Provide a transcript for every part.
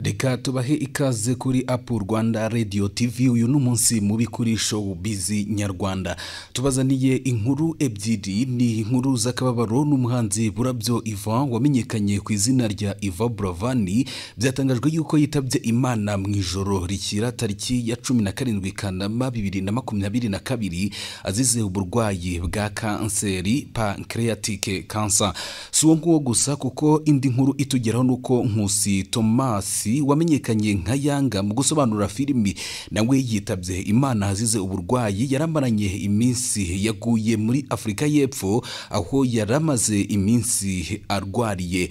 Reka tubahe ikaze kuri Apu Rwanda Radio TV. Uyu n'umunsi mubi kuri show Busy Nyarwanda. Tubazaniye inkuru ebyiri, ni inkuru z'akababaro n'umuhanzi Burabyo Ivan wamenyekanye ku izina rya Iva Buravan. Byatangajwe yuko yitabye Imana mu ijoro rikira tariki ya 17 Kanama 2022 azize uburwayi bwa kanseri pancreatic cancer. Suwo nguwo gusa kuko indi nkuru itugeraho nuko Nkusi Thomas wamenyekanye nka Yanga mu gusobanura filimi nawe yitabye Imana azize uburwayi. Yaramaranye iminsi yaguye muri Afrika y'Epfo aho yaramaze iminsi arwariye.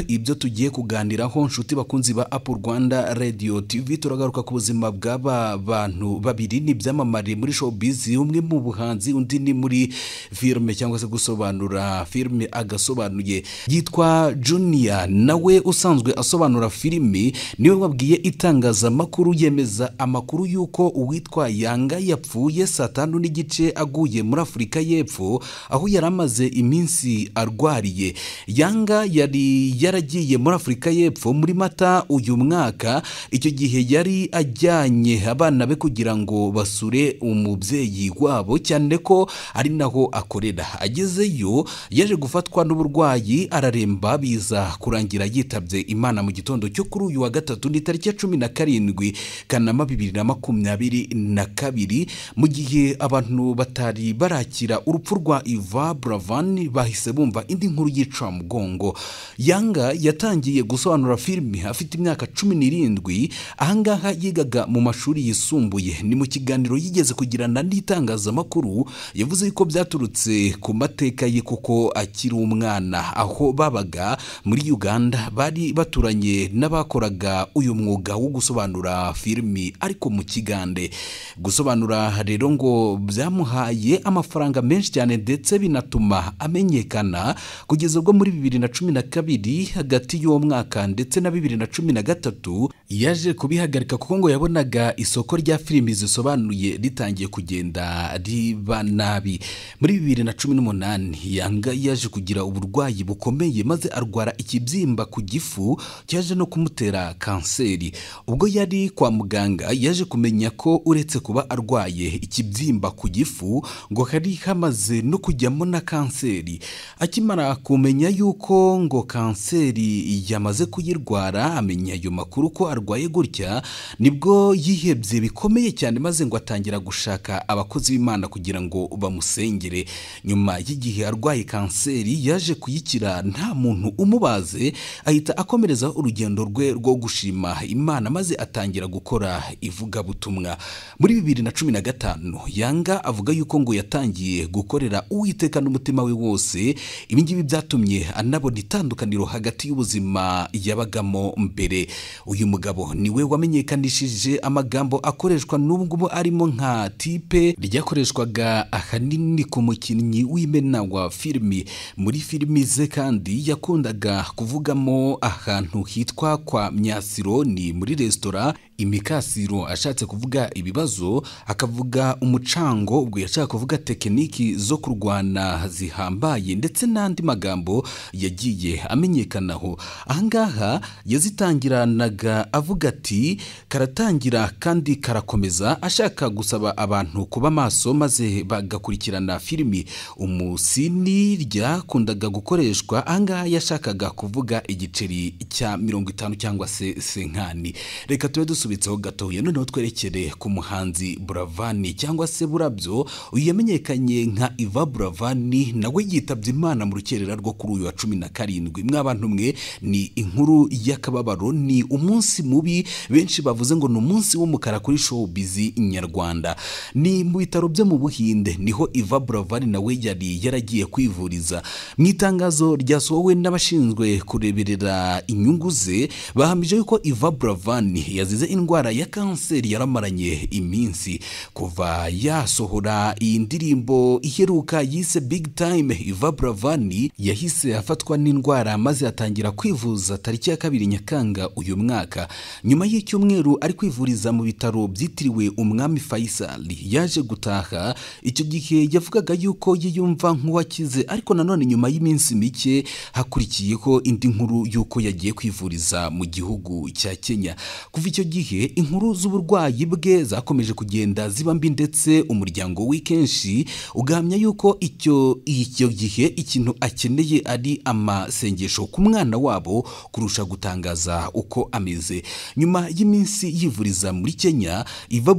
Ibyo tugiye kuganiraho nshuti bakunzi ba Apu Rwanda Radio TV. Turagaruka ku buzima bw'aba bantu babiri ni byamamare muri showbiz, umwe mu buhanzi undi ni muri filime cyangwa se gusobanura filime agasobanuye. Yitwa Junior, nawe usanzwe asobanura filimi niwe wabwiye itangazamakuru yemeza amakuru yuko uwitwa Yanga yapfuye saa 5:30 aguye muri Afrika y'Epfo aho yaramaze iminsi arwariye. Yanga yari yaragiye muri Afrika y'Epfo muri Mata uyu mwaka. Icyo gihe yari ajyanye abana be kugira ngo basure umubyeyi wabo, cyane ko ari naho akorera. Agezeyo yaje gufatwa n'uburwayi araremba, biza kurangira yitabye Imana mu gitondo cyo kuri uyu wa gatatu ni tariki ya 17 Kanama 2022, mu gihe abantu batari barakira urupfu rwa Iva Buravan bahise bumva indi nkuru yica mugongo. Yanga yatangiye gusobanura filimi afite imyaka 17. Ahangaha yigaga mu mashuri yisumbuye. Ni mu kiganiro yigeze kugirana n'itangazamakuru yavuze ko byaturutse ku mateka ye kuko akiri umwana aho babaga muri Uganda bari baturanye n'abakoraga uyu mwuga wo gusobanura filimi ariko mu Kigande. Gusobanura rero ngo byamuhaye amafaranga menshi cyane ndetse binatuma amenyekana kugeza ubwo muri 2012 hagati y'uwo mwaka ndetse na 2013 yaje kubihagarika kuko ngo yabonaga isoko rya filimi zisobanuye ritangiye kugenda riba nabi. Muri 2018 Yanga yaje kugira uburwayi bukomeye maze arwara ikibyimba ku gifu cyaje no kumutera kanseri. Ubwo yari kwa muganga yaje kumenya ko uretse kuba arwaye ikibyimba ku gifu ngo hari hamaze no kujyamo na kanseri. Akimara kumenya yuko ngo kanseri yamaze kuyirwara, amenya ayo makuru ko arwaye gutya, nibwo yihebye bikomeye cyane maze ngo atangira gushaka abakozi b'Imana kugira ngo bamusengere. Nyuma y'igihe arwaye kanseri yaje kuyikira nta muntu umubaze, ahita akomereza urugendo rwe rwo gushima Imana maze atangira gukora ivugabutumwa. Muri 2015 Yanga avuga yuko ngo yatangiye gukorera Uwiteka n'umutima we wose. Ibingibi byatumye anabona itandukaniro hagati y'ubuzima yabagamo mbere. Uyu mugabo niwe wamenyekanishije amagambo akoreshwa n'ubwo arimo nka tipe ryakoreshwaga ahanini ku mukinnyi w'imena wa filimi. Muri filimi ze kandi yakundaga kuvugamo ahantu hitwa kwa Myasiro, ni muri restaurant Imikasiro, ashatse kuvuga ibibazo akavuga umucango, ubwo yashaka kuvuga tekiniki zo kurwana zihambaye ndetse n'andi magambo yagiye amenyekanaho. Ahangaha yazitangiranaga avuga ati karatangira kandi karakomeza, ashaka gusaba abantu kuba maso maze bagakurikirana filimi. Umusini ryakundaga gukoreshwa, ahangaha yashakaga kuvuga igiceri cya 50 cyangwa se senkani. Reka tube dusubitseho gatoya noneho twerekere ku muhanzi Buravan cyangwa se Burabyo. Uyu yamenyekanye nka Iva Buravan nawe yitabye Imana mu rukerera rwo kuri uyu wa 17. Mwabantu mwe, ni inkuru y'akababaro, ni umunsi mubi. Benshi bavuze ngo ni umunsi w'umukara kuri show Busy Nyarwanda. Ni mu bitaro byo mu Buhinde niho Iva Buravan nawe yari yaragiye kwivuriza. Mu itangazo ryasohowe n'abashinzwe kureberera inyungu ze bahamije yuko Iva Buravan yazize indwara ya kanseri yaramaranye iminsi. Kuva yasohora iyi ndirimbo iheruka yise Big Time, Iva Buravan yahise afatwa n'indwara maze atangira kwivuza tariki ya 2 Nyakanga uyu mwaka. Nyuma y'icyumweru ari kwivuriza mu bitaro byitiriwe Umwami Faisal yaje gutaha. Icyo gihe yavugaga yuko yiyumva nk'uwakize, ariko nanone nyuma y'iminsi mike hakurikiyeho indi nkuru yuko yagiye kwivuriza mu gihugu cya Kenya. Kuva icyo gihe inkuru z'uburwayi bwe zakomeje kugenda ziba mbi, ndetse umuryango we kenshi ugahamya yuko icyo gihe ikintu akeneye ari amasengesho ku mwana wabo kurusha gutangaza uko ameze. Nyuma y'iminsi yivuriza muri Kenya,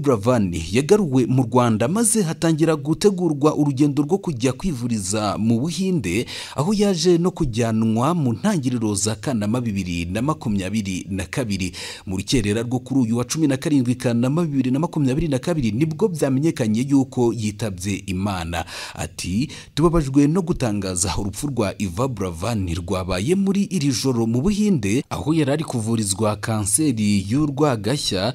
Buravan yagaruwe mu Rwanda maze hatangira gutegurwa urugendo rwo kujya kwivuriza mu Buhinde, aho yaje no kujyanwa mu ntangiriro za Kanama 2022. Mu rukerera rwo kuri uyu wa 17 Kanama 2022 nibwo byamenyekanye yuko yitabye Imana. Ati, tubabajwe no gutangaza urupfu rwa Buravan rwabaye muri iri joro mu Buhinde, aho yari ari kuvurizwa kanseri y'urwagashya.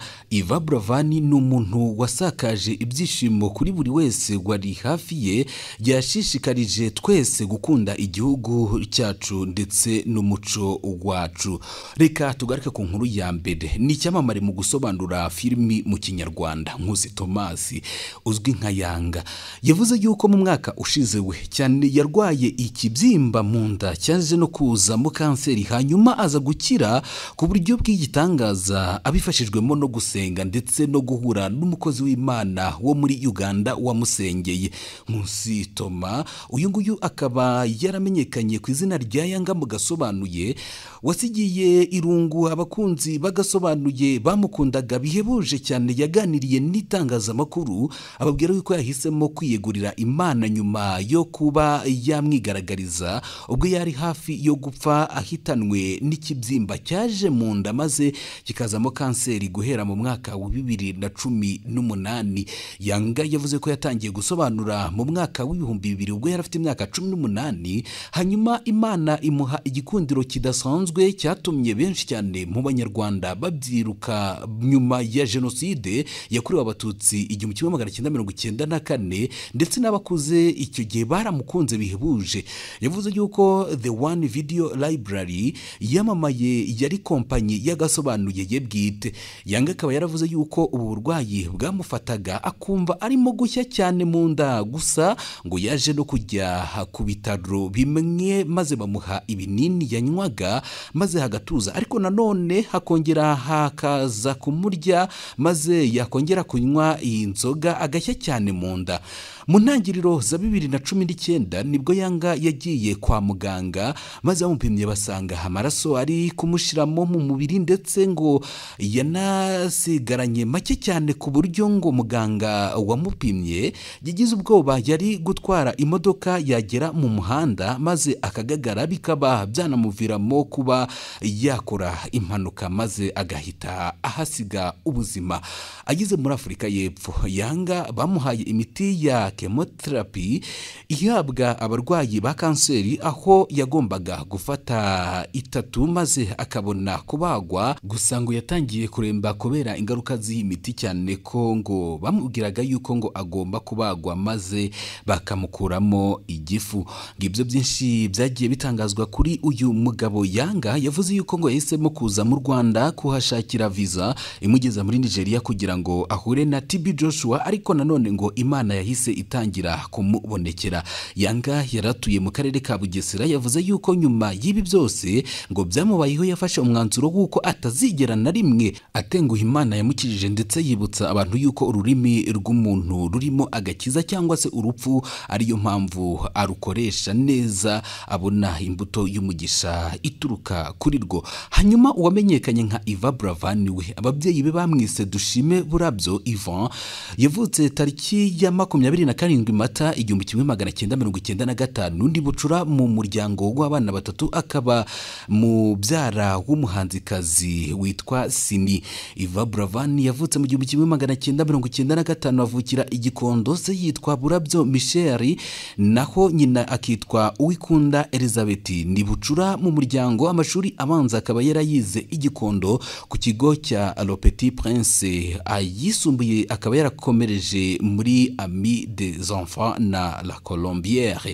Buravan ni umuntu wasakaje ibyishimo kuri buri wese wari hafi ye, yashishikarije twese gukunda igihugu cyacu ndetse n'umuco wacu. Reka tugaruke ku nkuru ya mbere. Ni icyamamare mu gusobanura filimi mu Kinyarwanda, Nkusi Thomas uzwi nka Yanga, yavuze yuko mu mwaka ushize we cyane yarwaye ikibyimba mu nda cyaje no kuza mu kanseri, hanyuma aza gukira ku buryo bw'igitangaza abifashijwemo no gusenga ndetse no guhura n'umukozi w'Imana wo muri Uganda wamusengeye. Nkusi Thomas uyu nguyu akaba yaramenyekanye ku izina rya Yanga mu gasobanuye, wasigiye irungu abakunzi bagasobanuye bamukundaga bihebuje cyane. Yaganiriye n'itangazamakuru ababwira yuko yahisemo kwiyegurira Imana nyuma yo kuba yamwigaragariza ubwo yari hafi yo gupfa ahitanwe n'ikibyimba cyaje mu nda maze kikazamo kanseri guhera mu mwaka wa 2018. Yanga yavuze ko yatangiye gusobanura mu mwaka w'2000 ubwo yari afite imyaka 18, hanyuma Imana imuha igikundiro kidasanzwe cyatumye benshi cyane mu Banyarwanda babyiruka nyuma ya jenoside yakorewe Abatutsi 1994, ndetse n'abakuze icyo gihe baramukunze bihebuje. Yavuze yuko The One Video Library yamamaye yari kompanyi y'agasobanuye ye bwite. Yanga akaba yaravuze yuko ubu burwayi bwamufataga akumva arimo gushya cyane mu nda, gusa ngo yaje no kujya ku bitaro bimwe maze bamuha ibinini yanywaga maze hagatuza, ariko nanone hakongera hakaza kumurya maze yakongera kunywa iyi nzoga agashya cyane mu nda. Mu ntangiriro za 2019 nibwo Yanga yagiye kwa muganga maze bamupimye basanga amaraso ari kumushiramo mu mubiri, ndetse ngo yanasigaranye make cyane ku buryo ngo muganga wamupimye yagize ubwoba yari gutwara imodoka yagera mu muhanda maze akagagara, bikaba byanamuviramo kuba yakora impanuka maze agahita ahasiga ubuzima. Ageze muri Afurika y'Epfo, Yanga bamuhaye imiti ya chemotherapy ihabwa abarwayi ba kanseri, aho yagombaga gufata 3 maze akabona kubagwa. Gusa ngo yatangiye kuremba kubera ingaruka z'imiti cyane ko ngo bamubwiraga yuko ngo agomba kubagwa maze bakamukuramo igifu. Ngibyo byinshi byagiye bitangazwa kuri uyu mugabo Yanga. Yavuze yuko ngo yahisemo kuza mu Rwanda kuhashakira visa imugeza muri Nigeria kugira ngo ahure na TB Joshua, ariko nanone ngo Imana yahise itangira kumubonekera. Yanga yaratuye mu karere ka Bugesera. Yavuze yuko nyuma y'ibi byose ngo byamubayeho yafashe umwanzuro w'uko atazigera na rimwe atenguha Imana yamukijije, ndetse yibutsa abantu yuko ururimi rw'umuntu rurimo agakiza cyangwa se urupfu, ariyo mpamvu arukoresha neza abona imbuto y'umugisha ituruka kuri rwo. Hanyuma uwamenyekanye nka Buravan we ababyeyi be bamwise Dushime Burabyo Ivan, yavutse tariki ya 27 Mata 1995, n'undi bucura mu muryango w'abana batatu, akaba mu byara w'umuhanzikazi witwa Sini. Buravan yavutse mu 1995, avukira igikondo, se yitwa Burabyo Michel, naho nyina akitwa Uwikunda Elizabeth. Ni bucura mu muryango. Amashuri abanza akaba yarayize igikondo ku kigo cya Le Petit Prince, ayisumbuye akaba yarakomereje muri Ami de des enfants na la Colombière.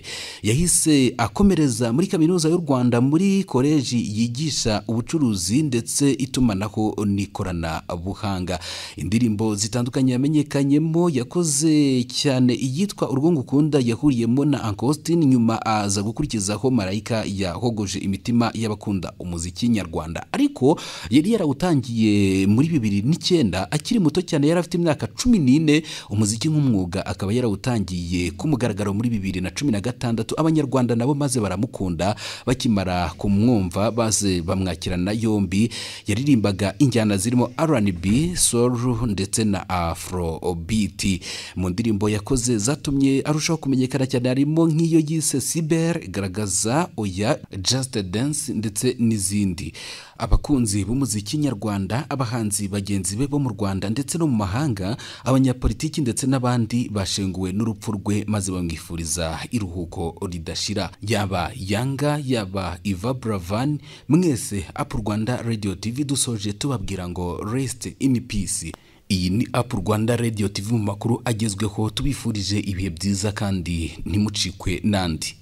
Yahise akomereza muri kaminuza y'u Rwanda muri koleji yigisha ubucuruzi ndetse itumanaho n'ikorana buhanga. Indirimbo zitandukanye yamenyekanyemo, yakoze cyane iyitwa Urwo Ngukunda yahuriyemo na Ankostin, nyuma aza gukurikizaho Marayika yahogoje imitima y'abakunda umuziki nyarwanda. Ariko yari yarawutangiye muri 2009 akiri muto cyane, yari afite imyaka 14. Umuziki nk'umwuga akaba yarawutangiye ku mugaragaro muri 2016. Abanyarwanda nabo maze baramukunda, bakimara kumwumva baze bamwakirana yombi. Yaririmbaga injyana zirimo R&B, soul ndetse na Afrobeat. Mu ndirimbo yakoze zatumye arushaho kumenyekana cyane harimo nk'iyo yise Cyber, Garagaza, Oya, Just Dance ndetse n'izindi. Abakunzi b'umuziki nyarwanda, abahanzi bagenzi be bo mu Rwanda ndetse no mu mahanga, abanyapolitiki ndetse n'abandi bashenguwe n'urupfu rwe, maze bamwifuriza iruhuko ridashira. Yaba Yanga, yaba Buravan, mwese Up Rwanda Radio TV dusoje tubabwira ngo rest in peace. Iyi ni Up Rwanda Radio TV, mu makuru agezweho, tubifurije ibihe byiza kandi ntimucikwe nandi.